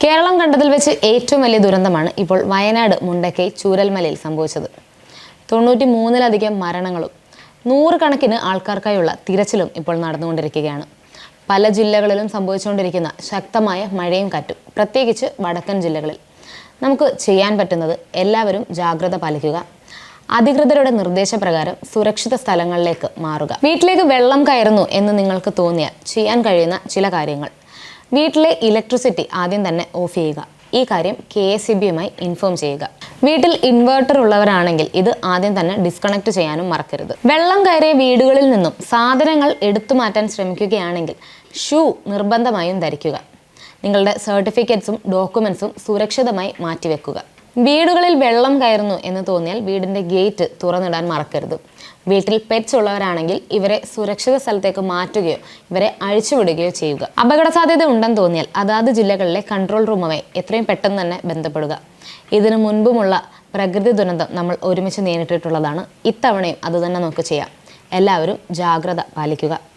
കേരളം കണ്ടതിൽ വെച്ച് ഏറ്റവും വലിയ ദുരന്തമാണ് ഇപ്പോൾ വയനാട് മുണ്ടക്കൈ ചൂരൽമലയിൽ സംഭവിച്ചത്. 93-ലധികം മരണങ്ങളും 100 കണക്കിന് ആൾക്കാർക്കായുള്ള തിരച്ചിലും ഇപ്പോൾ നടന്നുകൊണ്ടിരിക്കുകയാണ്. പല ജില്ലകളിലും സംഭവിച്ചുകൊണ്ടിരിക്കുന്ന ശക്തമായ മഴയും കാറ്റും, പ്രത്യേകിച്ച് വടക്കൻ ജില്ലകളിൽ. നമുക്ക് ചെയ്യാൻ പറ്റുന്നത് എല്ലാവരും ജാഗ്രത പാലിക്കുക, അധികൃതരുടെ നിർദ്ദേശപ്രകാരം സുരക്ഷിത സ്ഥലങ്ങളിലേക്ക് മാറുക. വീട്ടിലേക്ക് വെള്ളം കയറുന്നു എന്ന് നിങ്ങൾക്ക് തോന്നിയാൽ ചെയ്യാൻ കഴിയുന്ന ചില കാര്യങ്ങൾ: വീട്ടിലെ ഇലക്ട്രിസിറ്റി ആദ്യം തന്നെ ഓഫ് ചെയ്യുക. ഈ കാര്യം KSEBയുമായി ഇൻഫോം ചെയ്യുക. വീട്ടിൽ ഇൻവെർട്ടർ ഉള്ളവരാണെങ്കിൽ ഇത് ആദ്യം തന്നെ ഡിസ്കണക്ട് ചെയ്യാനും മറക്കരുത്. വെള്ളം കയറിയ വീടുകളിൽ നിന്നും സാധനങ്ങൾ എടുത്തു മാറ്റാൻ ശ്രമിക്കുകയാണെങ്കിൽ ഷൂ നിർബന്ധമായും ധരിക്കുക. നിങ്ങളുടെ സർട്ടിഫിക്കറ്റ്സും ഡോക്യുമെന്റ്സും സുരക്ഷിതമായി മാറ്റിവെക്കുക. വീടുകളിൽ വെള്ളം കയറുന്നു എന്ന് തോന്നിയാൽ വീടിന്റെ ഗേറ്റ് തുറന്നിടാൻ മറക്കരുത്. വീട്ടിൽ പെറ്റ്സ് ഉള്ളവരാണെങ്കിൽ ഇവരെ സുരക്ഷിത സ്ഥലത്തേക്ക് മാറ്റുകയോ ഇവരെ അഴിച്ചുവിടുകയോ ചെയ്യുക. അപകട സാധ്യത ഉണ്ടെന്ന് തോന്നിയാൽ അതാത് ജില്ലകളിലെ കൺട്രോൾ റൂമുമായി എത്രയും പെട്ടെന്ന് തന്നെ ബന്ധപ്പെടുക. ഇതിനു മുൻപുമുള്ള പ്രകൃതി ദുരന്തം നമ്മൾ ഒരുമിച്ച് നേരിട്ടിട്ടുള്ളതാണ്. ഇത്തവണയും അതുതന്നെ നമുക്ക് ചെയ്യാം. എല്ലാവരും ജാഗ്രത പാലിക്കുക.